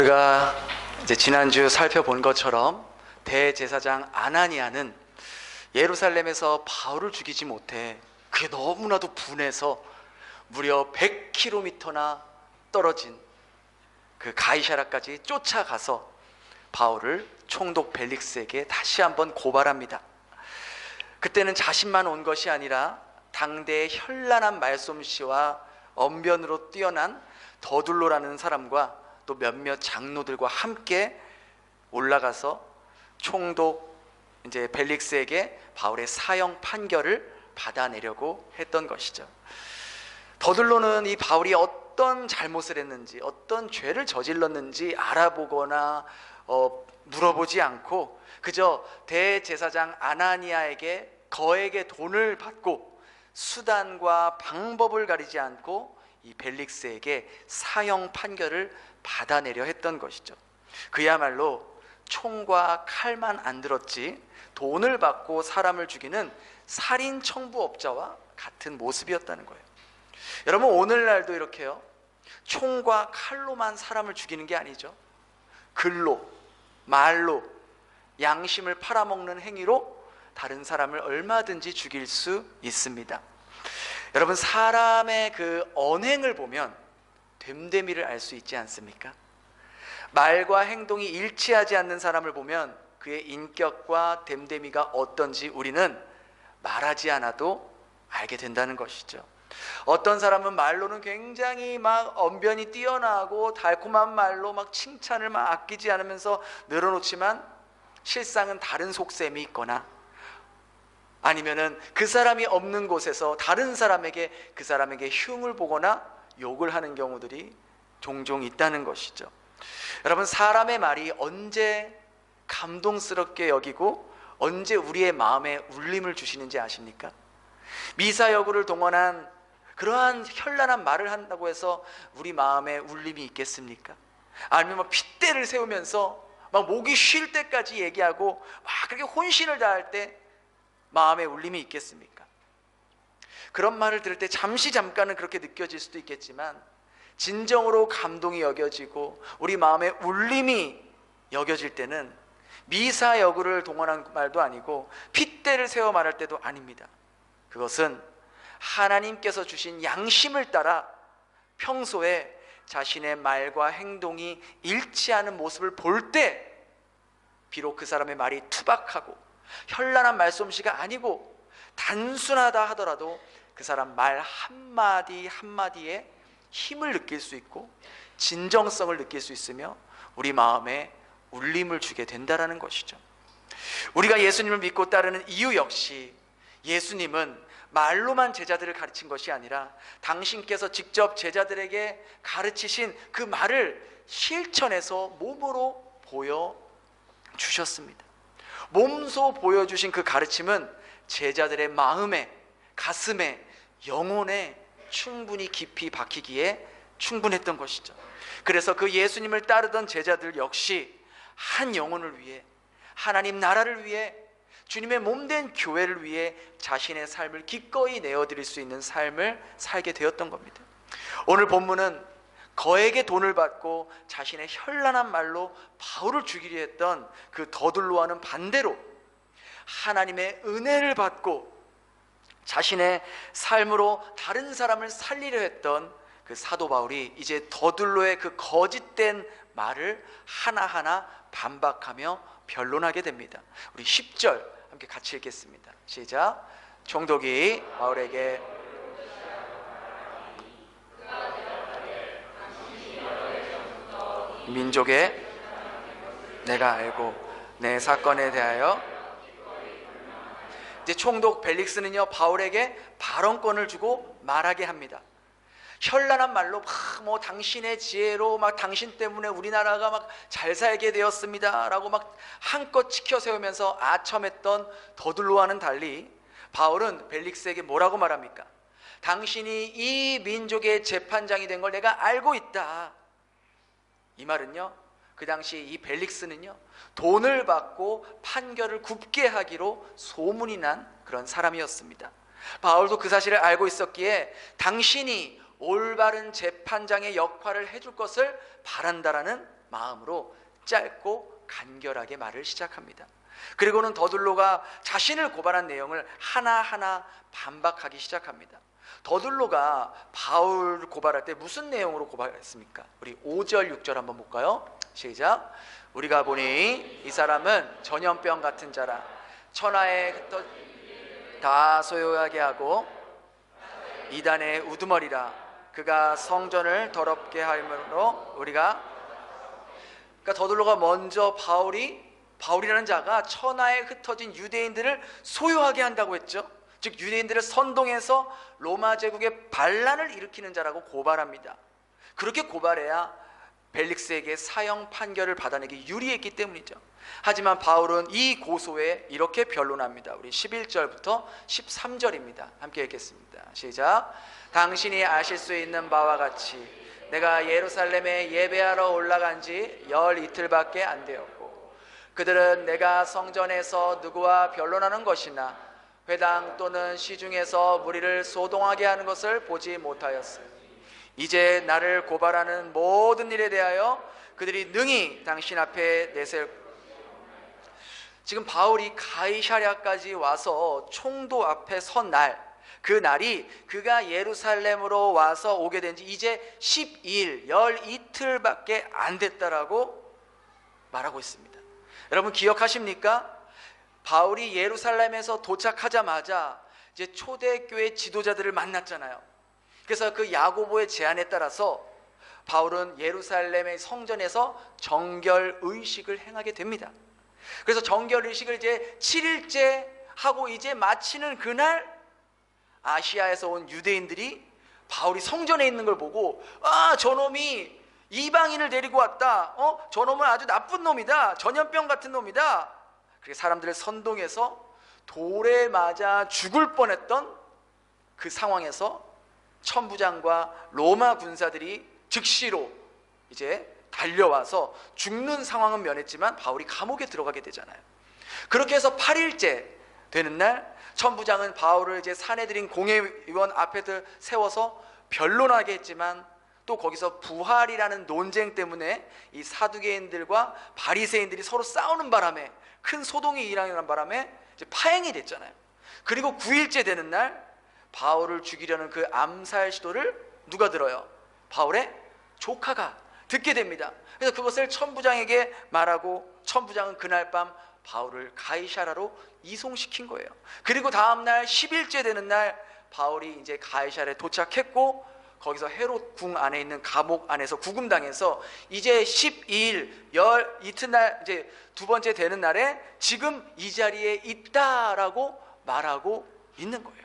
우리가 이제 지난주 살펴본 것처럼 대제사장 아나니아는 예루살렘에서 바울을 죽이지 못해 그게 너무나도 분해서 무려 100km나 떨어진 그 가이사랴까지 쫓아가서 바울을 총독 벨릭스에게 다시 한번 고발합니다. 그때는 자신만 온 것이 아니라 당대의 현란한 말솜씨와 언변으로 뛰어난 더둘로라는 사람과 또 몇몇 장로들과 함께 올라가서 총독 이제 벨릭스에게 바울의 사형 판결을 받아내려고 했던 것이죠. 더둘로는 이 바울이 어떤 잘못을 했는지, 어떤 죄를 저질렀는지 알아보거나 물어보지 않고 그저 대제사장 아나니아에게 거액의 돈을 받고 수단과 방법을 가리지 않고 이 벨릭스에게 사형 판결을 받아내려 했던 것이죠. 그야말로 총과 칼만 안 들었지 돈을 받고 사람을 죽이는 살인 청부업자와 같은 모습이었다는 거예요. 여러분, 오늘날도 이렇게요, 총과 칼로만 사람을 죽이는 게 아니죠. 글로, 말로, 양심을 팔아먹는 행위로 다른 사람을 얼마든지 죽일 수 있습니다. 여러분, 사람의 그 언행을 보면 됨됨이를 알 수 있지 않습니까? 말과 행동이 일치하지 않는 사람을 보면 그의 인격과 됨됨이가 어떤지 우리는 말하지 않아도 알게 된다는 것이죠. 어떤 사람은 말로는 굉장히 막 언변이 뛰어나고 달콤한 말로 막 칭찬을 막 아끼지 않으면서 늘어놓지만 실상은 다른 속셈이 있거나 아니면은 그 사람이 없는 곳에서 다른 사람에게 그 사람에게 흉을 보거나 욕을 하는 경우들이 종종 있다는 것이죠. 여러분, 사람의 말이 언제 감동스럽게 여기고 언제 우리의 마음에 울림을 주시는지 아십니까? 미사여구를 동원한 그러한 현란한 말을 한다고 해서 우리 마음에 울림이 있겠습니까? 아니면 막 핏대를 세우면서 막 목이 쉴 때까지 얘기하고 막 그렇게 혼신을 다할 때 마음에 울림이 있겠습니까? 그런 말을 들을 때 잠깐은 그렇게 느껴질 수도 있겠지만 진정으로 감동이 여겨지고 우리 마음에 울림이 여겨질 때는 미사여구를 동원한 말도 아니고 핏대를 세워 말할 때도 아닙니다. 그것은 하나님께서 주신 양심을 따라 평소에 자신의 말과 행동이 일치하는 모습을 볼 때 비록 그 사람의 말이 투박하고 현란한 말솜씨가 아니고 단순하다 하더라도 그 사람 말 한마디 한마디에 힘을 느낄 수 있고 진정성을 느낄 수 있으며 우리 마음에 울림을 주게 된다는 것이죠. 우리가 예수님을 믿고 따르는 이유 역시 예수님은 말로만 제자들을 가르친 것이 아니라 당신께서 직접 제자들에게 가르치신 그 말을 실천해서 몸으로 보여주셨습니다. 몸소 보여주신 그 가르침은 제자들의 마음에, 가슴에, 영혼에 충분히 깊이 박히기에 충분했던 것이죠. 그래서 그 예수님을 따르던 제자들 역시 한 영혼을 위해, 하나님 나라를 위해, 주님의 몸된 교회를 위해 자신의 삶을 기꺼이 내어드릴 수 있는 삶을 살게 되었던 겁니다. 오늘 본문은 거액의 돈을 받고 자신의 현란한 말로 바울을 죽이려 했던 그 더둘로와는 반대로 하나님의 은혜를 받고 자신의 삶으로 다른 사람을 살리려 했던 그 사도 바울이 이제 더둘로의 그 거짓된 말을 하나하나 반박하며 변론하게 됩니다. 우리 10절 함께 같이 읽겠습니다. 시작. 총독이 바울에게 민족에 내가 알고 내 사건에 대하여 이제 총독 벨릭스는요 바울에게 발언권을 주고 말하게 합니다. 현란한 말로 뭐 당신의 지혜로 막 당신 때문에 우리나라가 막 잘 살게 되었습니다 라고 막 한껏 치켜 세우면서 아첨했던 더둘로와는 달리 바울은 벨릭스에게 뭐라고 말합니까? 당신이 이 민족의 재판장이 된 걸 내가 알고 있다. 이 말은요, 그 당시 이 벨릭스는요 돈을 받고 판결을 굽게 하기로 소문이 난 그런 사람이었습니다. 바울도 그 사실을 알고 있었기에 당신이 올바른 재판장의 역할을 해줄 것을 바란다라는 마음으로 짧고 간결하게 말을 시작합니다. 그리고는 더둘로가 자신을 고발한 내용을 하나하나 반박하기 시작합니다. 더둘로가 바울 고발할 때 무슨 내용으로 고발했습니까? 우리 5절 6절 한번 볼까요? 시작. 우리가 보니 이 사람은 전염병 같은 자라 천하에 다 소유하게 하고 이단의 우두머리라 그가 성전을 더럽게 하므로 우리가, 그러니까 더둘로가 먼저 바울이라는 자가 천하에 흩어진 유대인들을 소유하게 한다고 했죠. 즉 유대인들을 선동해서 로마 제국의 반란을 일으키는 자라고 고발합니다. 그렇게 고발해야 벨릭스에게 사형 판결을 받아내기 유리했기 때문이죠. 하지만 바울은 이 고소에 이렇게 변론합니다. 우리 11절부터 13절입니다. 함께 읽겠습니다. 시작. 당신이 아실 수 있는 바와 같이 내가 예루살렘에 예배하러 올라간 지 열 이틀밖에 안 되었고 그들은 내가 성전에서 누구와 변론하는 것이나 회당 또는 시중에서 무리를 소동하게 하는 것을 보지 못하였으니 이제 나를 고발하는 모든 일에 대하여 그들이 능히 당신 앞에 내세울. 지금 바울이 가이사랴까지 와서 총도 앞에 선 날, 그 날이 그가 예루살렘으로 와서 오게 된 지 이제 12일, 열 이틀밖에 안 됐다라고 말하고 있습니다. 여러분 기억하십니까? 바울이 예루살렘에서 도착하자마자 이제 초대교회 지도자들을 만났잖아요. 그래서 그 야고보의 제안에 따라서 바울은 예루살렘의 성전에서 정결 의식을 행하게 됩니다. 그래서 정결 의식을 이제 7일째 하고 이제 마치는 그날 아시아에서 온 유대인들이 바울이 성전에 있는 걸 보고 저놈이 이방인을 데리고 왔다. 저놈은 아주 나쁜 놈이다. 전염병 같은 놈이다. 그렇게 사람들을 선동해서 돌에 맞아 죽을 뻔했던 그 상황에서 천부장과 로마 군사들이 즉시로 이제 달려와서 죽는 상황은 면했지만 바울이 감옥에 들어가게 되잖아요. 그렇게 해서 8일째 되는 날 천부장은 바울을 이제 사내들인 공회의원 앞에 세워서 변론하게 했지만 또 거기서 부활이라는 논쟁 때문에 이 사두개인들과 바리새인들이 서로 싸우는 바람에 큰 소동이 일어나는 바람에 이제 파행이 됐잖아요. 그리고 9일째 되는 날 바울을 죽이려는 그 암살 시도를 누가 들어요? 바울의 조카가 듣게 됩니다. 그래서 그것을 천부장에게 말하고 천부장은 그날 밤 바울을 가이사랴로 이송시킨 거예요. 그리고 다음 날 10일째 되는 날 바울이 이제 가이사랴에 도착했고 거기서 헤롯 궁 안에 있는 감옥 안에서 구금당해서 이제 12일 열 이튿날 이제 두 번째 되는 날에 지금 이 자리에 있다라고 말하고 있는 거예요.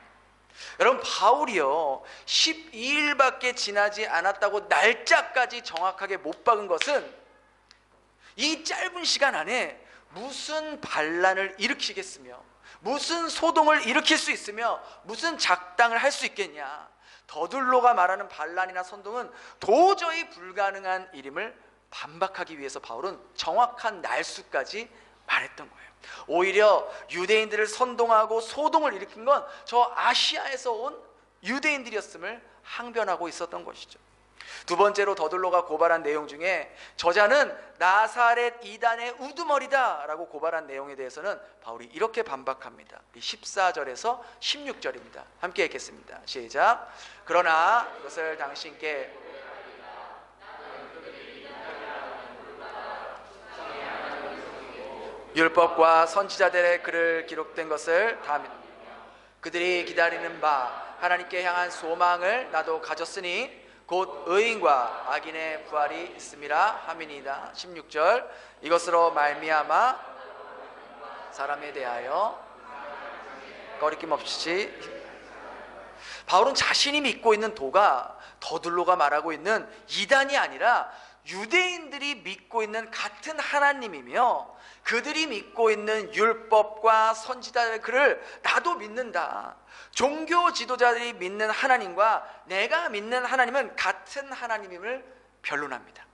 여러분 바울이요 12일밖에 지나지 않았다고 날짜까지 정확하게 못 박은 것은 이 짧은 시간 안에 무슨 반란을 일으키겠으며 무슨 소동을 일으킬 수 있으며 무슨 작당을 할 수 있겠냐. 더둘로가 말하는 반란이나 선동은 도저히 불가능한 일임을 반박하기 위해서 바울은 정확한 날수까지 말했던 거예요. 오히려 유대인들을 선동하고 소동을 일으킨 건 저 아시아에서 온 유대인들이었음을 항변하고 있었던 것이죠. 두 번째로 더둘로가 고발한 내용 중에 저자는 나사렛 이단의 우두머리다 라고 고발한 내용에 대해서는 바울이 이렇게 반박합니다. 14절에서 16절입니다. 함께 읽겠습니다. 시작. 그러나 그것을 당신께 율법과 선지자들의 글을 기록된 것을 다 그들이 기다리는 바 하나님께 향한 소망을 나도 가졌으니 곧 의인과 악인의 부활이 있음이라 함이니이다. 16절 이것으로 말미암아 사람에 대하여 거리낌 없이 바울은 자신이 믿고 있는 도가 더둘로가 말하고 있는 이단이 아니라 유대인들이 믿고 있는 같은 하나님이며 그들이 믿고 있는 율법과 선지자의 글을 나도 믿는다. 종교 지도자들이 믿는 하나님과 내가 믿는 하나님은 같은 하나님임을 변론합니다.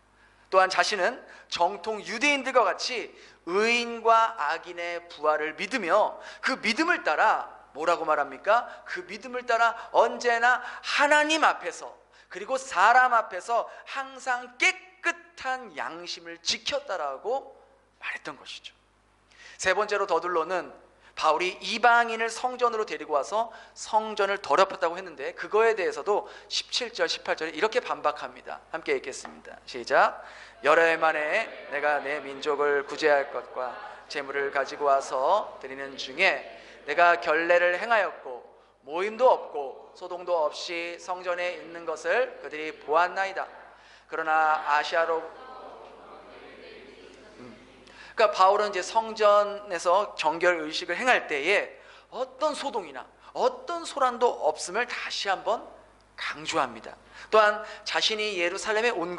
또한 자신은 정통 유대인들과 같이 의인과 악인의 부활을 믿으며 그 믿음을 따라 뭐라고 말합니까? 그 믿음을 따라 언제나 하나님 앞에서 그리고 사람 앞에서 항상 깨끗한 양심을 지켰다라고 말했던 것이죠. 세 번째로 더둘로는 바울이 이방인을 성전으로 데리고 와서 성전을 더럽혔다고 했는데, 그거에 대해서도 17절 18절에 이렇게 반박합니다. 함께 읽겠습니다. 시작. 여러 해 만에 내가 내 민족을 구제할 것과 재물을 가지고 와서 드리는 중에 내가 결례를 행하였고 모임도 없고 소동도 없이 성전에 있는 것을 그들이 보았나이다. 그러나 아시아로 그러니까 바울은 이제 성전에서 정결 의식을 행할 때에 어떤 소동이나 어떤 소란도 없음을 다시 한번 강조합니다. 또한 자신이 예루살렘에 온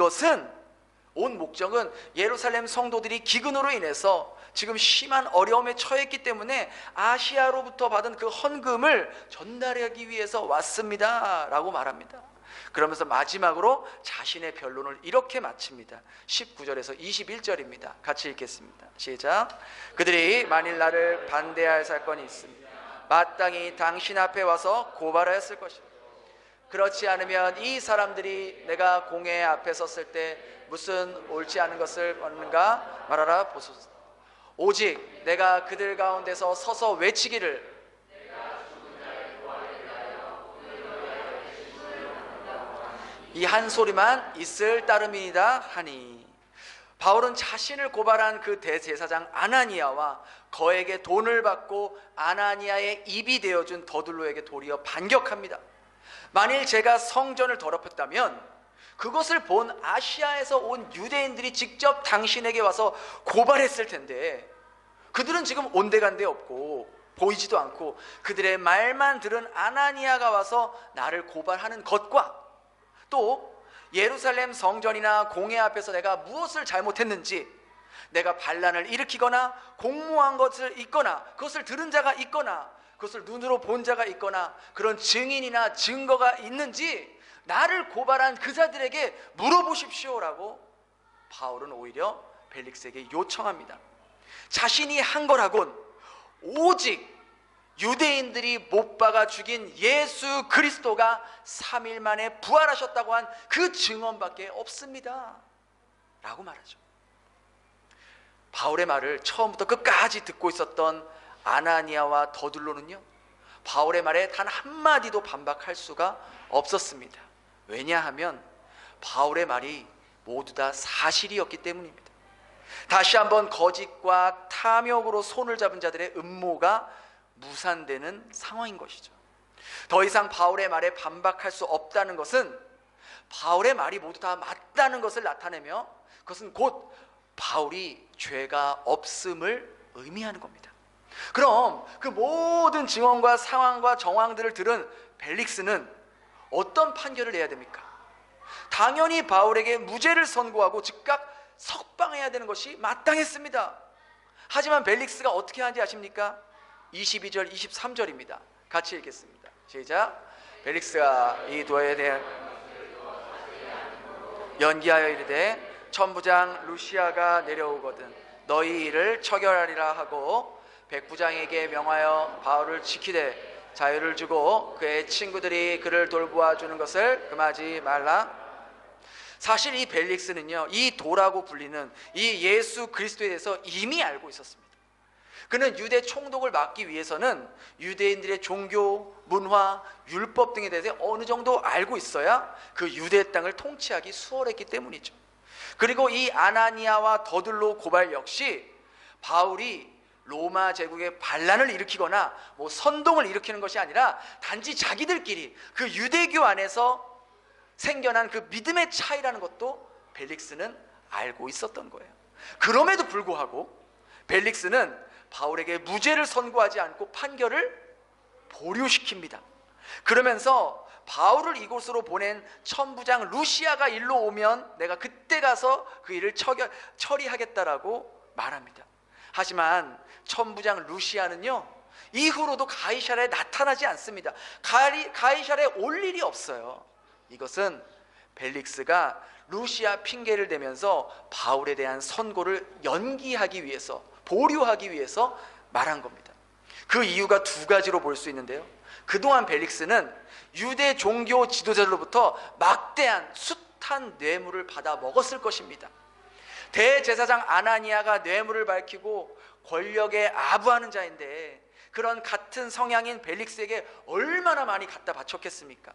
목적은 예루살렘 성도들이 기근으로 인해서 지금 심한 어려움에 처했기 때문에 아시아로부터 받은 그 헌금을 전달하기 위해서 왔습니다 라고 말합니다. 그러면서 마지막으로 자신의 변론을 이렇게 마칩니다. 19절에서 21절입니다. 같이 읽겠습니다. 시작. 그들이 만일 나를 반대할 사건이 있으면 마땅히 당신 앞에 와서 고발하였을 것이다. 그렇지 않으면 이 사람들이 내가 공회 앞에 섰을 때 무슨 옳지 않은 것을 얻는가 말하라 보소서. 오직 내가 그들 가운데서 서서 외치기를 이 한 소리만 있을 따름이다 하니, 바울은 자신을 고발한 그 대제사장 아나니아와 거에게 돈을 받고 아나니아의 입이 되어준 더둘로에게 도리어 반격합니다. 만일 제가 성전을 더럽혔다면 그것을 본 아시아에서 온 유대인들이 직접 당신에게 와서 고발했을 텐데, 그들은 지금 온데간데 없고 보이지도 않고 그들의 말만 들은 아나니아가 와서 나를 고발하는 것과, 또 예루살렘 성전이나 공회 앞에서 내가 무엇을 잘못했는지, 내가 반란을 일으키거나 공모한 것을 있거나 그것을 들은 자가 있거나 그것을 눈으로 본 자가 있거나 그런 증인이나 증거가 있는지 나를 고발한 그 자들에게 물어보십시오라고 바울은 오히려 벨릭스에게 요청합니다. 자신이 한 거라곤 오직 유대인들이 못 박아 죽인 예수 그리스도가 3일 만에 부활하셨다고 한 그 증언밖에 없습니다 라고 말하죠. 바울의 말을 처음부터 끝까지 듣고 있었던 아나니아와 더둘로는요, 바울의 말에 단 한마디도 반박할 수가 없었습니다. 왜냐하면 바울의 말이 모두 다 사실이었기 때문입니다. 다시 한번 거짓과 탐욕으로 손을 잡은 자들의 음모가 무산되는 상황인 것이죠. 더 이상 바울의 말에 반박할 수 없다는 것은 바울의 말이 모두 다 맞다는 것을 나타내며, 그것은 곧 바울이 죄가 없음을 의미하는 겁니다. 그럼 그 모든 증언과 상황과 정황들을 들은 벨릭스는 어떤 판결을 내야 됩니까? 당연히 바울에게 무죄를 선고하고 즉각 석방해야 되는 것이 마땅했습니다. 하지만 벨릭스가 어떻게 하는지 아십니까? 22절 23절입니다 같이 읽겠습니다. 시작. 벨릭스가 이 도에 대한 연기하여 이르되 천부장 루시아가 내려오거든 너희 일을 처결하리라 하고 백부장에게 명하여 바울을 지키되 자유를 주고 그의 친구들이 그를 돌보아 주는 것을 금하지 말라. 사실 이 벨릭스는요, 이 도라고 불리는 이 예수 그리스도에 대해서 이미 알고 있었습니다. 그는 유대 총독을 막기 위해서는 유대인들의 종교, 문화, 율법 등에 대해서 어느 정도 알고 있어야 그 유대 땅을 통치하기 수월했기 때문이죠. 그리고 이 아나니아와 더둘로 고발 역시 바울이 로마 제국의 반란을 일으키거나 뭐 선동을 일으키는 것이 아니라 단지 자기들끼리 그 유대교 안에서 생겨난 그 믿음의 차이라는 것도 벨릭스는 알고 있었던 거예요. 그럼에도 불구하고 벨릭스는 바울에게 무죄를 선고하지 않고 판결을 보류시킵니다. 그러면서 바울을 이곳으로 보낸 천부장 루시아가 일로 오면 내가 그때 가서 그 일을 처리하겠다라고 말합니다. 하지만 천부장 루시아는요, 이후로도 가이사랴에 나타나지 않습니다. 가이사랴에 올 일이 없어요. 이것은 벨릭스가 루시아 핑계를 대면서 바울에 대한 선고를 연기하기 위해서, 보류하기 위해서 말한 겁니다. 그 이유가 두 가지로 볼 수 있는데요, 그동안 벨릭스는 유대 종교 지도자들로부터 막대한 숱한 뇌물을 받아 먹었을 것입니다. 대제사장 아나니아가 뇌물을 밝히고 권력에 아부하는 자인데 그런 같은 성향인 벨릭스에게 얼마나 많이 갖다 바쳤겠습니까?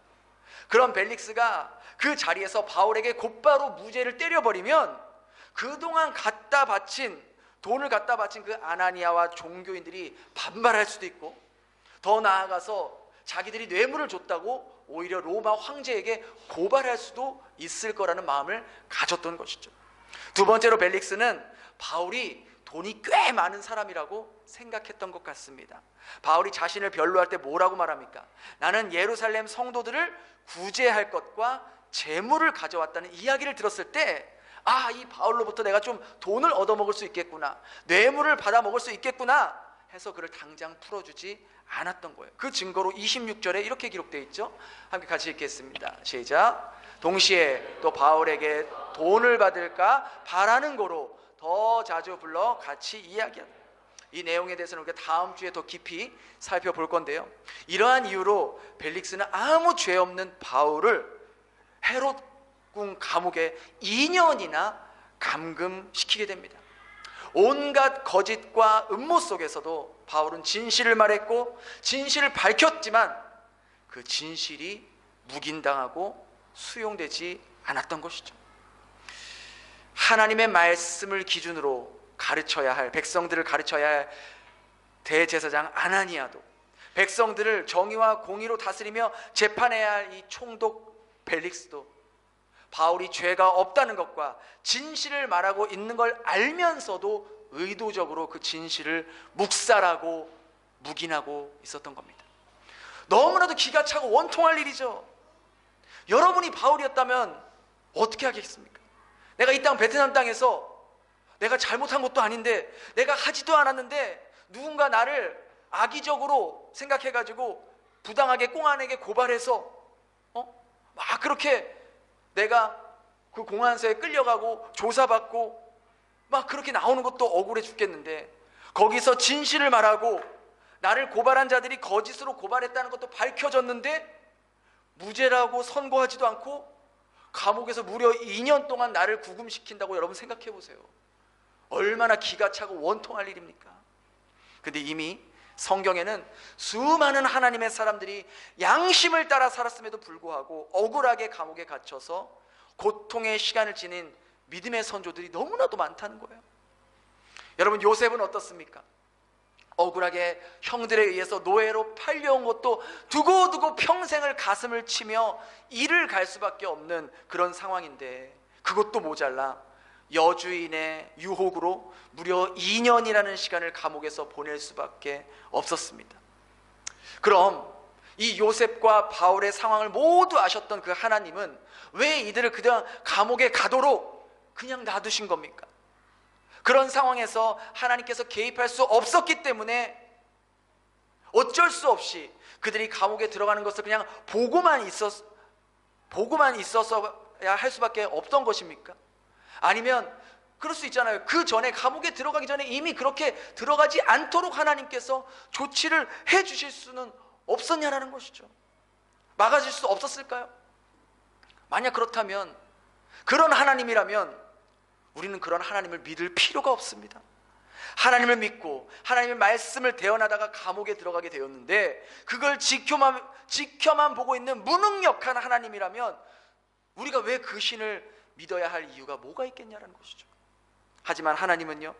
그런 벨릭스가 그 자리에서 바울에게 곧바로 무죄를 때려버리면 그동안 돈을 갖다 바친 그 아나니아와 종교인들이 반발할 수도 있고, 더 나아가서 자기들이 뇌물을 줬다고 오히려 로마 황제에게 고발할 수도 있을 거라는 마음을 가졌던 것이죠. 두 번째로 벨릭스는 바울이 돈이 꽤 많은 사람이라고 생각했던 것 같습니다. 바울이 자신을 변로할 때 뭐라고 말합니까? 나는 예루살렘 성도들을 구제할 것과 재물을 가져왔다는 이야기를 들었을 때, 이 바울로부터 내가 좀 돈을 얻어먹을 수 있겠구나, 뇌물을 받아 먹을 수 있겠구나 해서 그를 당장 풀어주지 않았던 거예요. 그 증거로 26절에 이렇게 기록되어 있죠. 함께 같이 읽겠습니다. 시작. 동시에 또 바울에게 돈을 받을까 바라는 거로 더 자주 불러 같이 이야기한다. 이 내용에 대해서는 우리가 다음 주에 더 깊이 살펴볼 건데요, 이러한 이유로 벨릭스는 아무 죄 없는 바울을 헤롯궁 감옥에 2년이나 감금시키게 됩니다. 온갖 거짓과 음모 속에서도 바울은 진실을 말했고 진실을 밝혔지만 그 진실이 묵인당하고 수용되지 않았던 것이죠. 하나님의 말씀을 기준으로 가르쳐야 할, 백성들을 가르쳐야 할 대제사장 아나니아도, 백성들을 정의와 공의로 다스리며 재판해야 할 이 총독 벨릭스도 바울이 죄가 없다는 것과 진실을 말하고 있는 걸 알면서도 의도적으로 그 진실을 묵살하고 묵인하고 있었던 겁니다. 너무나도 기가 차고 원통할 일이죠. 여러분이 바울이었다면 어떻게 하겠습니까? 내가 이 땅 베트남 땅에서 내가 잘못한 것도 아닌데, 내가 하지도 않았는데 누군가 나를 악의적으로 생각해가지고 부당하게 꽁안에게 고발해서 막 그렇게 내가 그 공안서에 끌려가고 조사받고 막 그렇게 나오는 것도 억울해 죽겠는데, 거기서 진실을 말하고 나를 고발한 자들이 거짓으로 고발했다는 것도 밝혀졌는데 무죄라고 선고하지도 않고 감옥에서 무려 2년 동안 나를 구금시킨다고 여러분 생각해 보세요. 얼마나 기가 차고 원통할 일입니까? 근데 이미 성경에는 수많은 하나님의 사람들이 양심을 따라 살았음에도 불구하고 억울하게 감옥에 갇혀서 고통의 시간을 지닌 믿음의 선조들이 너무나도 많다는 거예요. 여러분, 요셉은 어떻습니까? 억울하게 형들에 의해서 노예로 팔려온 것도 두고두고 평생을 가슴을 치며 일을 갈 수밖에 없는 그런 상황인데, 그것도 모자라 여주인의 유혹으로 무려 2년이라는 시간을 감옥에서 보낼 수밖에 없었습니다. 그럼 이 요셉과 바울의 상황을 모두 아셨던 그 하나님은 왜 이들을 그냥 감옥에 가도록 그냥 놔두신 겁니까? 그런 상황에서 하나님께서 개입할 수 없었기 때문에 어쩔 수 없이 그들이 감옥에 들어가는 것을 그냥 보고만 있었어야 할 수밖에 없던 것입니까? 아니면 그럴 수 있잖아요. 그 전에, 감옥에 들어가기 전에 이미 그렇게 들어가지 않도록 하나님께서 조치를 해 주실 수는 없었냐라는 것이죠. 막아줄 수 없었을까요? 만약 그렇다면, 그런 하나님이라면 우리는 그런 하나님을 믿을 필요가 없습니다. 하나님을 믿고 하나님의 말씀을 대언하다가 감옥에 들어가게 되었는데, 그걸 지켜만 보고 있는 무능력한 하나님이라면 우리가 왜 그 신을 믿어야 할 이유가 뭐가 있겠냐라는 것이죠. 하지만 하나님은요,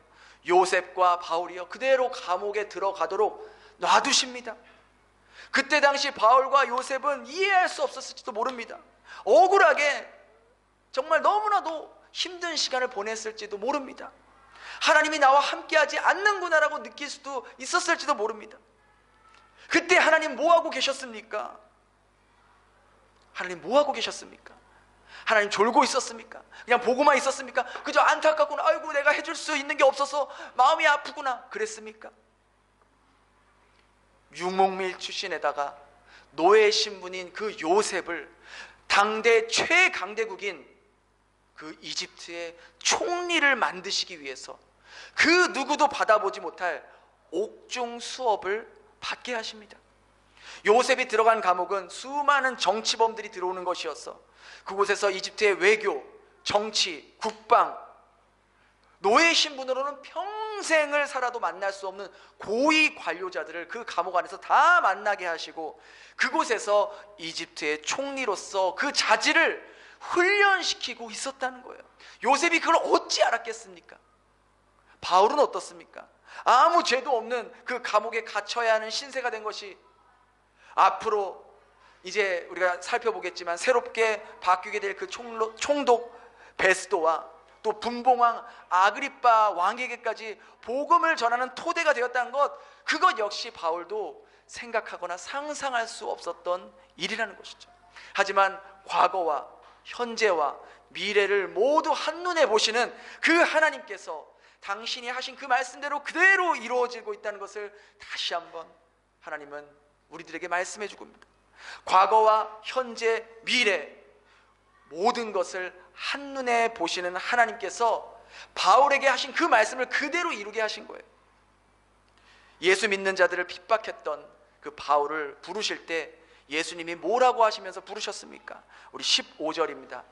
요셉과 바울이요 그대로 감옥에 들어가도록 놔두십니다. 그때 당시 바울과 요셉은 이해할 수 없었을지도 모릅니다. 억울하게 정말 너무나도 힘든 시간을 보냈을지도 모릅니다. 하나님이 나와 함께하지 않는구나라고 느낄 수도 있었을지도 모릅니다. 그때 하나님 뭐하고 계셨습니까? 하나님 뭐하고 계셨습니까? 하나님 졸고 있었습니까? 그냥 보고만 있었습니까? 그저 안타깝구나, 아이고 내가 해줄 수 있는 게 없어서 마음이 아프구나 그랬습니까? 유목밀 출신에다가 노예 신분인 그 요셉을 당대 최강대국인 그 이집트의 총리를 만드시기 위해서 그 누구도 받아보지 못할 옥중 수업을 받게 하십니다. 요셉이 들어간 감옥은 수많은 정치범들이 들어오는 것이었어. 그곳에서 이집트의 외교, 정치, 국방, 노예 신분으로는 평생을 살아도 만날 수 없는 고위 관료자들을 그 감옥 안에서 다 만나게 하시고, 그곳에서 이집트의 총리로서 그 자질을 훈련시키고 있었다는 거예요. 요셉이 그걸 어찌 알았겠습니까? 바울은 어떻습니까? 아무 죄도 없는 그 감옥에 갇혀야 하는 신세가 된 것이, 앞으로 이제 우리가 살펴보겠지만 새롭게 바뀌게 될 그 총독 베스도와 또 분봉왕 아그리빠 왕에게까지 복음을 전하는 토대가 되었다는 것, 그것 역시 바울도 생각하거나 상상할 수 없었던 일이라는 것이죠. 하지만 과거와 현재와 미래를 모두 한눈에 보시는 그 하나님께서 당신이 하신 그 말씀대로 그대로 이루어지고 있다는 것을 다시 한번 하나님은 우리들에게 말씀해 주고 있습니다. 과거와 현재, 미래 모든 것을 한눈에 보시는 하나님께서 바울에게 하신 그 말씀을 그대로 이루게 하신 거예요. 예수 믿는 자들을 핍박했던 그 바울을 부르실 때 예수님이 뭐라고 하시면서 부르셨습니까? 우리 15절입니다.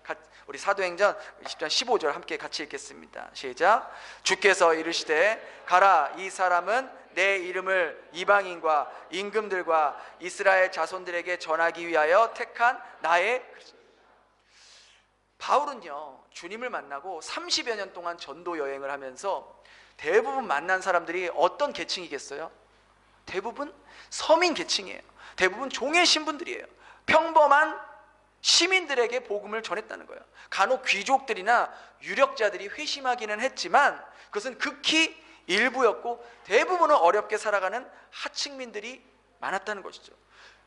우리 사도행전 20장 15절 함께 같이 읽겠습니다. 시작. 주께서 이르시되 가라, 이 사람은 내 이름을 이방인과 임금들과 이스라엘 자손들에게 전하기 위하여 택한 나의. 바울은요, 주님을 만나고 30여 년 동안 전도 여행을 하면서 대부분 만난 사람들이 어떤 계층이겠어요? 대부분 서민 계층이에요. 대부분 종의 신분들이에요. 평범한 시민들에게 복음을 전했다는 거예요. 간혹 귀족들이나 유력자들이 회심하기는 했지만 그것은 극히 일부였고, 대부분은 어렵게 살아가는 하층민들이 많았다는 것이죠.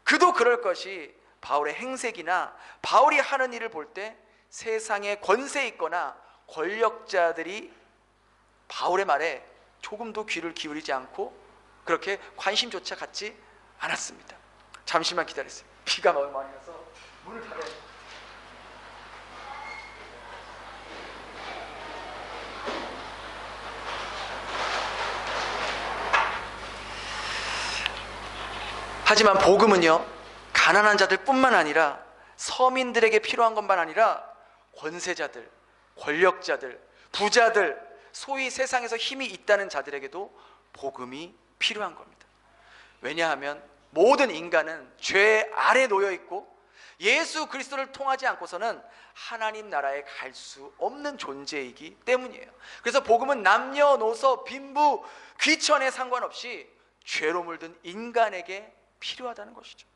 그도 그럴 것이 바울의 행색이나 바울이 하는 일을 볼 때 세상에 권세 있거나 권력자들이 바울의 말에 조금도 귀를 기울이지 않고 그렇게 관심조차 갖지 않았습니다. 잠시만 기다렸어요. 비가 너무 많이 와서 문을 닫아야 돼요. 하지만 복음은요, 가난한 자들뿐만 아니라 서민들에게 필요한 것만 아니라 권세자들, 권력자들, 부자들, 소위 세상에서 힘이 있다는 자들에게도 복음이 필요한 겁니다. 왜냐하면 모든 인간은 죄 아래 놓여 있고 예수 그리스도를 통하지 않고서는 하나님 나라에 갈 수 없는 존재이기 때문이에요. 그래서 복음은 남녀노소, 빈부, 귀천에 상관없이 죄로 물든 인간에게 필요하다는 것이죠.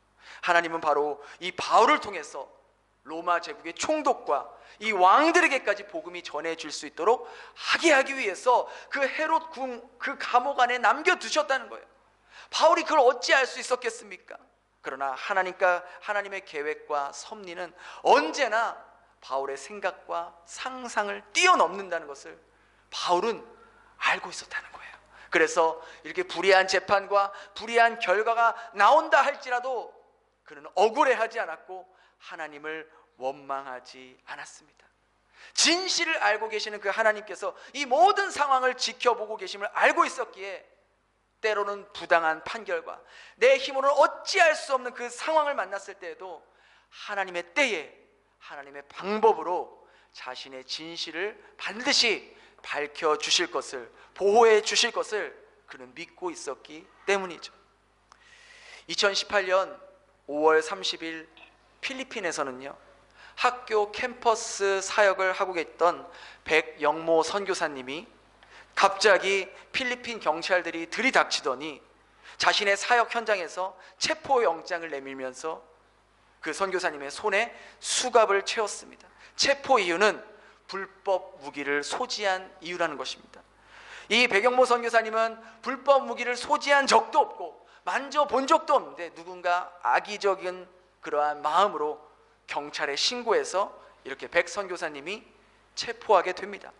하나님은 바로 이 바울을 통해서 로마 제국의 총독과 이 왕들에게까지 복음이 전해질 수 있도록 하기 위해서 그 헤롯 궁, 그 감옥 안에 남겨두셨다는 거예요. 바울이 그걸 어찌 알 수 있었겠습니까? 그러나 하나님의 계획과 섭리는 언제나 바울의 생각과 상상을 뛰어넘는다는 것을 바울은 알고 있었다는 거예요. 그래서 이렇게 불의한 재판과 불의한 결과가 나온다 할지라도 그는 억울해하지 않았고 하나님을 원망하지 않았습니다. 진실을 알고 계시는 그 하나님께서 이 모든 상황을 지켜보고 계심을 알고 있었기에 때로는 부당한 판결과 내 힘으로는 어찌할 수 없는 그 상황을 만났을 때에도 하나님의 때에 하나님의 방법으로 자신의 진실을 반드시 밝혀주실 것을, 보호해 주실 것을 그는 믿고 있었기 때문이죠. 2018년 5월 30일 필리핀에서는요, 학교 캠퍼스 사역을 하고 계셨던 백영모 선교사님이 갑자기 필리핀 경찰들이 들이닥치더니 자신의 사역 현장에서 체포영장을 내밀면서 그 선교사님의 손에 수갑을 채웠습니다. 체포 이유는 불법 무기를 소지한 이유라는 것입니다. 이 백영모 선교사님은 불법 무기를 소지한 적도 없고 만져본 적도 없는데 누군가 악의적인 그러한 마음으로 경찰에 신고해서 이렇게 백 선교사님이 체포하게 됩니다.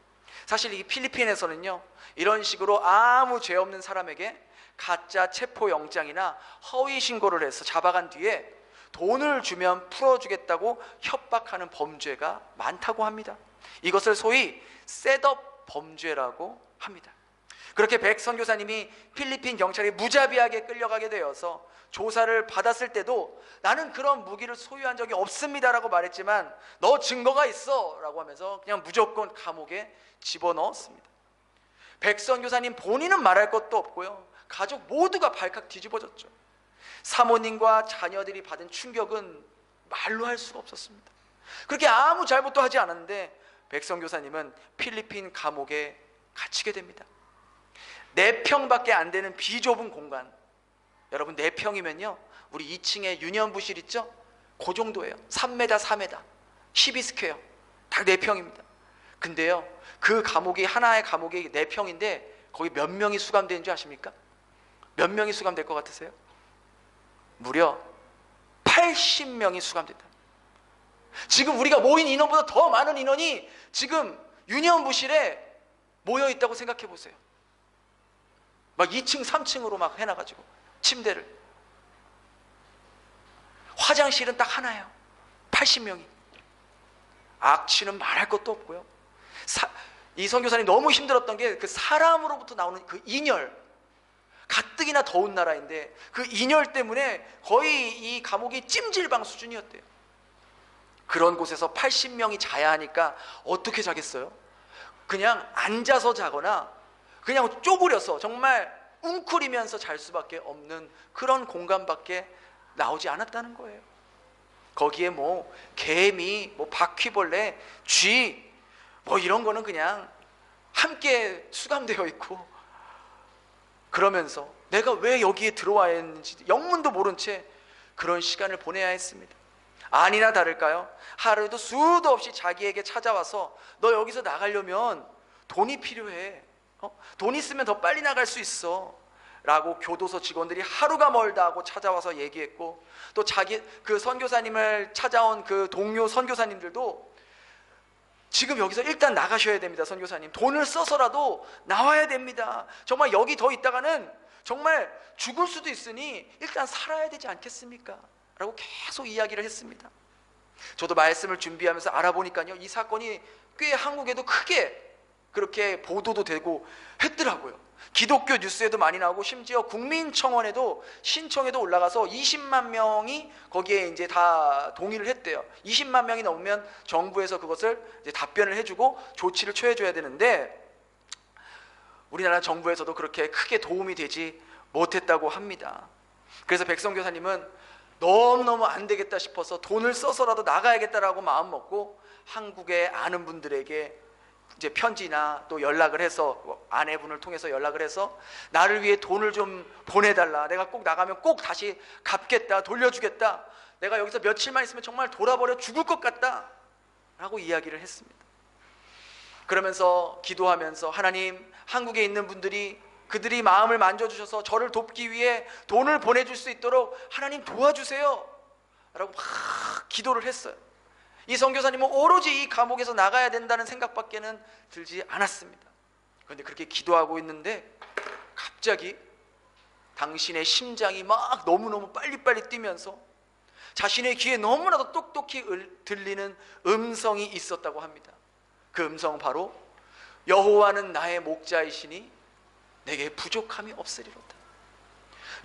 사실 이 필리핀에서는요, 이런 식으로 아무 죄 없는 사람에게 가짜 체포영장이나 허위 신고를 해서 잡아간 뒤에 돈을 주면 풀어주겠다고 협박하는 범죄가 많다고 합니다. 이것을 소위 셋업 범죄라고 합니다. 그렇게 백 선교사님이 필리핀 경찰이 무자비하게 끌려가게 되어서 조사를 받았을 때도 나는 그런 무기를 소유한 적이 없습니다라고 말했지만 너 증거가 있어 라고 하면서 그냥 무조건 감옥에 집어넣었습니다. 백선교사님 본인은 말할 것도 없고요, 가족 모두가 발칵 뒤집어졌죠. 사모님과 자녀들이 받은 충격은 말로 할 수가 없었습니다. 그렇게 아무 잘못도 하지 않았는데 백선교사님은 필리핀 감옥에 갇히게 됩니다. 4평밖에 안 되는 비좁은 공간, 여러분 4평이면요 우리 2층에 유년부실 있죠? 그 정도예요. 3m 4m 12스퀘어 딱 4평입니다. 근데요 그 감옥이, 하나의 감옥이 4평인데 거기 몇 명이 수감되는 줄 아십니까? 몇 명이 수감될 것 같으세요? 무려 80명이 수감됐다. 지금 우리가 모인 인원보다 더 많은 인원이 지금 유년부실에 모여 있다고 생각해 보세요. 막 2층 3층으로 막 해놔가지고 침대를, 화장실은 딱 하나예요. 80명이. 악취는 말할 것도 없고요. 이 선교사님 너무 힘들었던 게 그 사람으로부터 나오는 그 인열, 가뜩이나 더운 나라인데 그 인열 때문에 거의 이 감옥이 찜질방 수준이었대요. 그런 곳에서 80명이 자야 하니까 어떻게 자겠어요? 그냥 앉아서 자거나 그냥 쪼그려서 정말 웅크리면서 잘 수밖에 없는 그런 공간밖에 나오지 않았다는 거예요. 거기에 뭐 개미, 뭐 바퀴벌레, 쥐, 뭐 이런 거는 그냥 함께 수감되어 있고, 그러면서 내가 왜 여기에 들어와야 했는지 영문도 모른 채 그런 시간을 보내야 했습니다. 아니나 다를까요? 하루에도 수도 없이 자기에게 찾아와서 너 여기서 나가려면 돈이 필요해, 돈 있으면 더 빨리 나갈 수 있어 라고 교도소 직원들이 하루가 멀다 하고 찾아와서 얘기했고, 또 자기 그 선교사님을 찾아온 그 동료 선교사님들도 지금 여기서 일단 나가셔야 됩니다. 선교사님 돈을 써서라도 나와야 됩니다. 정말 여기 더 있다가는 정말 죽을 수도 있으니 일단 살아야 되지 않겠습니까? 라고 계속 이야기를 했습니다. 저도 말씀을 준비하면서 알아보니까요 이 사건이 꽤 한국에도 크게 그렇게 보도도 되고 했더라고요. 기독교 뉴스에도 많이 나오고 심지어 국민청원에도 신청에도 올라가서 20만 명이 거기에 이제 다 동의를 했대요. 20만 명이 넘으면 정부에서 그것을 이제 답변을 해주고 조치를 취해줘야 되는데 우리나라 정부에서도 그렇게 크게 도움이 되지 못했다고 합니다. 그래서 백성교사님은 너무너무 안 되겠다 싶어서 돈을 써서라도 나가야겠다라고 마음 먹고 한국에 아는 분들에게 이제 편지나 또 연락을 해서, 아내분을 통해서 연락을 해서 나를 위해 돈을 좀 보내달라, 내가 꼭 나가면 꼭 다시 갚겠다, 돌려주겠다, 내가 여기서 며칠만 있으면 정말 돌아버려 죽을 것 같다 라고 이야기를 했습니다. 그러면서 기도하면서 하나님, 한국에 있는 분들이 그들이 마음을 만져주셔서 저를 돕기 위해 돈을 보내줄 수 있도록 하나님 도와주세요 라고 막 기도를 했어요. 이 선교사님은 오로지 이 감옥에서 나가야 된다는 생각밖에는 들지 않았습니다. 그런데 그렇게 기도하고 있는데 갑자기 당신의 심장이 막 너무너무 빨리빨리 뛰면서 자신의 귀에 너무나도 똑똑히 들리는 음성이 있었다고 합니다. 그 음성은 바로 여호와는 나의 목자이시니 내게 부족함이 없으리로다.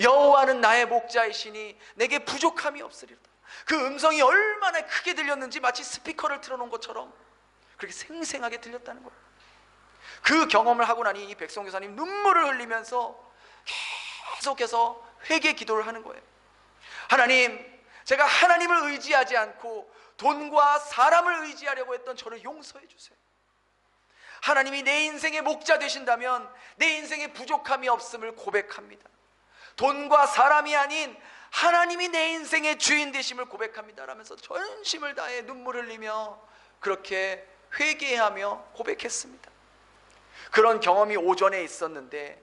여호와는 나의 목자이시니 내게 부족함이 없으리로다. 그 음성이 얼마나 크게 들렸는지 마치 스피커를 틀어놓은 것처럼 그렇게 생생하게 들렸다는 거예요. 그 경험을 하고 나니 이 백성교사님 눈물을 흘리면서 계속해서 회개 기도를 하는 거예요. 하나님, 제가 하나님을 의지하지 않고 돈과 사람을 의지하려고 했던 저를 용서해 주세요. 하나님이 내 인생의 목자 되신다면 내 인생에 부족함이 없음을 고백합니다. 돈과 사람이 아닌 하나님이 내 인생의 주인 되심을 고백합니다 라면서 전심을 다해 눈물을 흘리며 그렇게 회개하며 고백했습니다. 그런 경험이 오전에 있었는데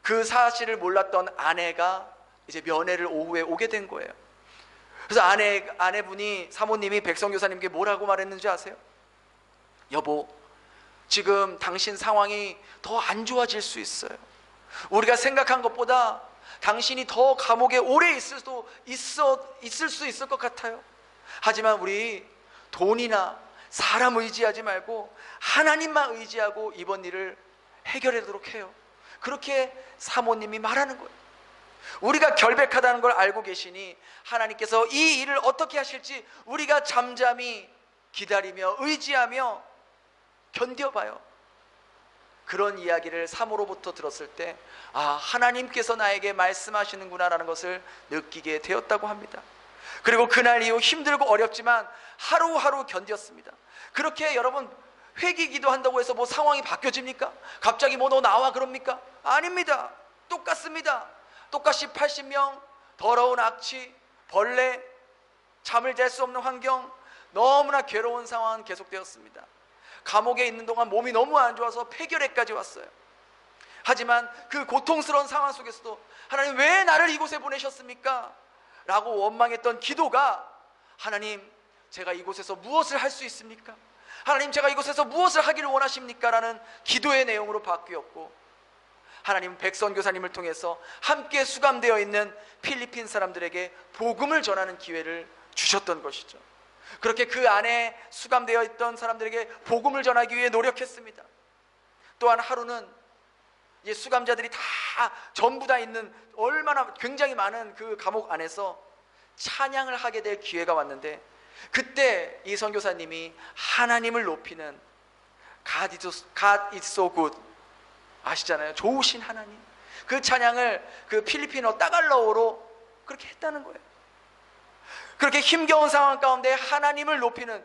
그 사실을 몰랐던 아내가 이제 면회를 오후에 오게 된 거예요. 그래서 아내분이, 사모님이 백성교사님께 뭐라고 말했는지 아세요? 여보, 지금 당신 상황이 더 안 좋아질 수 있어요. 우리가 생각한 것보다 당신이 더 감옥에 오래 있을 수 있을 것 같아요. 하지만 우리 돈이나 사람 의지하지 말고 하나님만 의지하고 이번 일을 해결하도록 해요. 그렇게 사모님이 말하는 거예요. 우리가 결백하다는 걸 알고 계시니 하나님께서 이 일을 어떻게 하실지 우리가 잠잠히 기다리며 의지하며 견뎌봐요. 그런 이야기를 사모로부터 들었을 때 하나님께서 나에게 말씀하시는구나 라는 것을 느끼게 되었다고 합니다. 그리고 그날 이후 힘들고 어렵지만 하루하루 견뎠습니다. 그렇게 여러분, 회개 기도한다고 해서 뭐 상황이 바뀌어집니까? 갑자기 뭐 너 나와 그럽니까? 아닙니다. 똑같습니다. 똑같이 80명, 더러운 악취, 벌레, 잠을 잘 수 없는 환경, 너무나 괴로운 상황은 계속되었습니다. 감옥에 있는 동안 몸이 너무 안 좋아서 폐결핵까지 왔어요. 하지만 그 고통스러운 상황 속에서도 하나님 왜 나를 이곳에 보내셨습니까? 라고 원망했던 기도가 하나님, 제가 이곳에서 무엇을 할 수 있습니까? 하나님, 제가 이곳에서 무엇을 하기를 원하십니까? 라는 기도의 내용으로 바뀌었고, 하나님 백선교사님을 통해서 함께 수감되어 있는 필리핀 사람들에게 복음을 전하는 기회를 주셨던 것이죠. 그렇게 그 안에 수감되어 있던 사람들에게 복음을 전하기 위해 노력했습니다. 또한 하루는 수감자들이 다 전부 다 있는 얼마나 굉장히 많은 그 감옥 안에서 찬양을 하게 될 기회가 왔는데, 그때 이 선교사님이 하나님을 높이는 God is so good, 아시잖아요. 좋으신 하나님, 그 찬양을 그 필리핀어 따갈로어로 그렇게 했다는 거예요. 그렇게 힘겨운 상황 가운데 하나님을 높이는,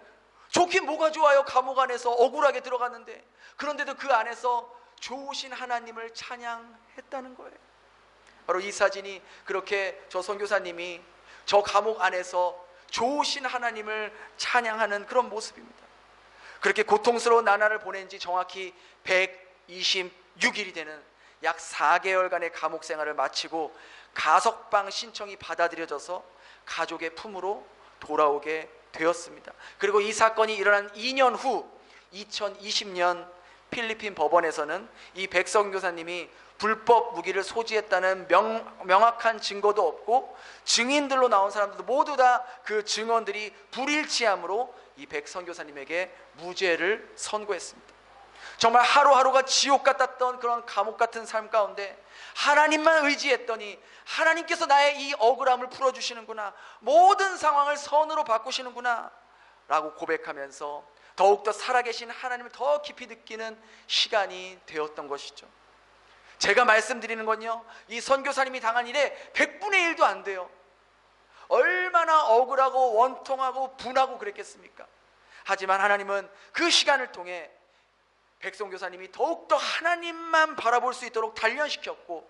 좋긴 뭐가 좋아요. 감옥 안에서 억울하게 들어갔는데, 그런데도 그 안에서 좋으신 하나님을 찬양했다는 거예요. 바로 이 사진이 그렇게 저 선교사님이 저 감옥 안에서 좋으신 하나님을 찬양하는 그런 모습입니다. 그렇게 고통스러운 나날을 보낸 지 정확히 126일이 되는 약 4개월간의 감옥 생활을 마치고 가석방 신청이 받아들여져서 가족의 품으로 돌아오게 되었습니다. 그리고 이 사건이 일어난 2년 후 2020년 필리핀 법원에서는 이 백선교사님이 불법 무기를 소지했다는 명확한 증거도 없고 증인들로 나온 사람들도 모두 다 그 증언들이 불일치함으로 이 백선교사님에게 무죄를 선고했습니다. 정말 하루하루가 지옥 같았던 그런 감옥 같은 삶 가운데 하나님만 의지했더니 하나님께서 나의 이 억울함을 풀어주시는구나, 모든 상황을 선으로 바꾸시는구나 라고 고백하면서 더욱더 살아계신 하나님을 더 깊이 느끼는 시간이 되었던 것이죠. 제가 말씀드리는 건요, 이 선교사님이 당한 일에 100분의 1도 안 돼요. 얼마나 억울하고 원통하고 분하고 그랬겠습니까? 하지만 하나님은 그 시간을 통해 백선교사님이 더욱더 하나님만 바라볼 수 있도록 단련시켰고,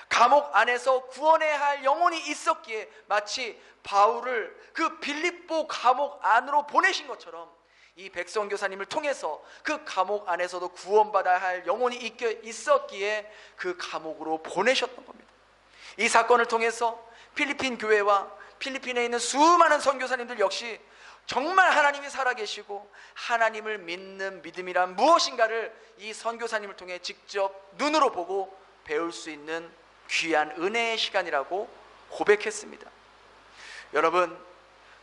감옥 안에서 구원해야 할 영혼이 있었기에 마치 바울을 그 빌립보 감옥 안으로 보내신 것처럼 이 백선교사님을 통해서 그 감옥 안에서도 구원받아야 할 영혼이 있었기에 그 감옥으로 보내셨던 겁니다. 이 사건을 통해서 필리핀 교회와 필리핀에 있는 수많은 선교사님들 역시 정말 하나님이 살아계시고 하나님을 믿는 믿음이란 무엇인가를 이 선교사님을 통해 직접 눈으로 보고 배울 수 있는 귀한 은혜의 시간이라고 고백했습니다. 여러분,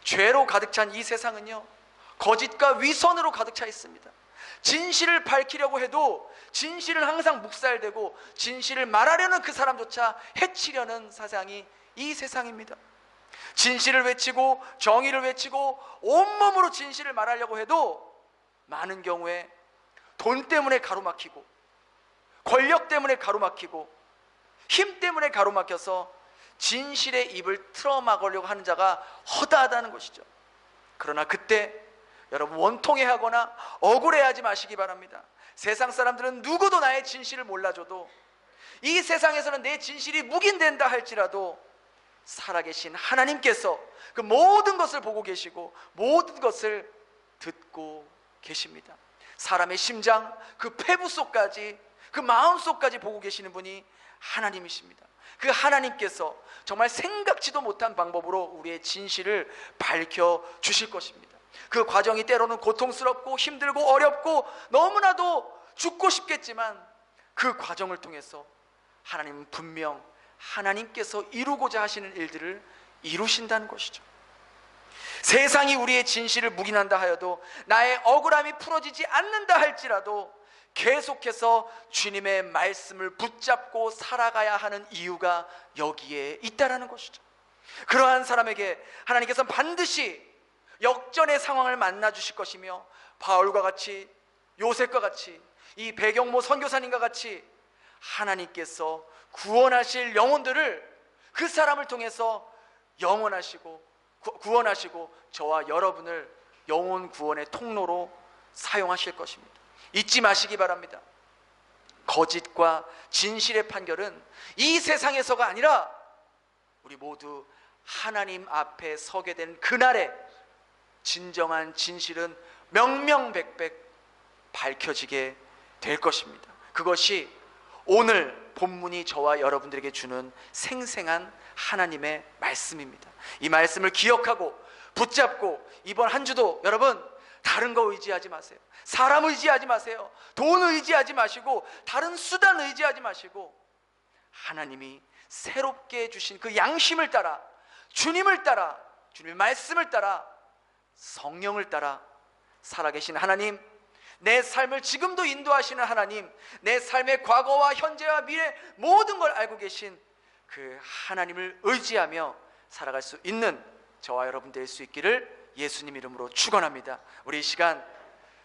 죄로 가득 찬 이 세상은요, 거짓과 위선으로 가득 차 있습니다. 진실을 밝히려고 해도 진실은 항상 묵살되고 진실을 말하려는 그 사람조차 해치려는 세상이 이 세상입니다. 진실을 외치고 정의를 외치고 온몸으로 진실을 말하려고 해도 많은 경우에 돈 때문에 가로막히고 권력 때문에 가로막히고 힘 때문에 가로막혀서 진실의 입을 틀어막으려고 하는 자가 허다하다는 것이죠. 그러나 그때 여러분, 원통해하거나 억울해하지 마시기 바랍니다. 세상 사람들은 누구도 나의 진실을 몰라줘도, 이 세상에서는 내 진실이 묵인된다 할지라도 살아계신 하나님께서 그 모든 것을 보고 계시고 모든 것을 듣고 계십니다. 사람의 심장, 그 폐부 속까지, 그 마음 속까지 보고 계시는 분이 하나님이십니다. 그 하나님께서 정말 생각지도 못한 방법으로 우리의 진실을 밝혀주실 것입니다. 그 과정이 때로는 고통스럽고 힘들고 어렵고 너무나도 죽고 싶겠지만 그 과정을 통해서 하나님은 분명 하나님께서 이루고자 하시는 일들을 이루신다는 것이죠. 세상이 우리의 진실을 묵인한다 하여도, 나의 억울함이 풀어지지 않는다 할지라도 계속해서 주님의 말씀을 붙잡고 살아가야 하는 이유가 여기에 있다라는 것이죠. 그러한 사람에게 하나님께서는 반드시 역전의 상황을 만나 주실 것이며, 바울과 같이, 요셉과 같이, 이 배경모 선교사님과 같이 하나님께서 구원하실 영혼들을 그 사람을 통해서 구원하시고 저와 여러분을 영혼 구원의 통로로 사용하실 것입니다. 잊지 마시기 바랍니다. 거짓과 진실의 판결은 이 세상에서가 아니라 우리 모두 하나님 앞에 서게 된 그날에 진정한 진실은 명명백백 밝혀지게 될 것입니다. 그것이 오늘 본문이 저와 여러분들에게 주는 생생한 하나님의 말씀입니다. 이 말씀을 기억하고 붙잡고 이번 한 주도 여러분 다른 거 의지하지 마세요. 사람 의지하지 마세요. 돈 의지하지 마시고 다른 수단 의지하지 마시고 하나님이 새롭게 주신 그 양심을 따라, 주님을 따라, 주님의 말씀을 따라, 성령을 따라 살아계신 하나님, 내 삶을 지금도 인도하시는 하나님, 내 삶의 과거와 현재와 미래 모든 걸 알고 계신 그 하나님을 의지하며 살아갈 수 있는 저와 여러분 될 수 있기를 예수님 이름으로 축원합니다. 우리 이 시간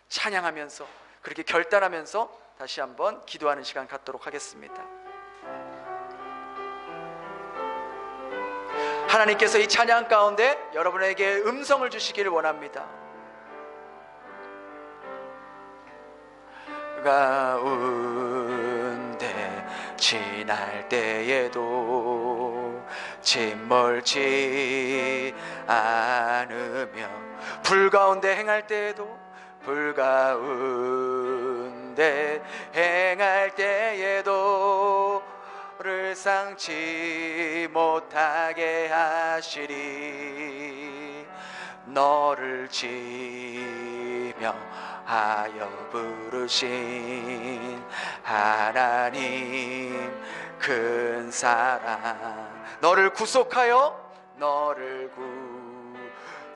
찬양하면서 그렇게 결단하면서 다시 한번 기도하는 시간 갖도록 하겠습니다. 하나님께서 이 찬양 가운데 여러분에게 음성을 주시기를 원합니다. 가운데 지날 때에도 짓멀지 않으며, 불 가운데 행할 때에도 불 가운데 행할 때에도 를 상치 못하게 하시리. 너를 지며 하여 부르신 하나님 큰 사랑, 너를 구속하여 너를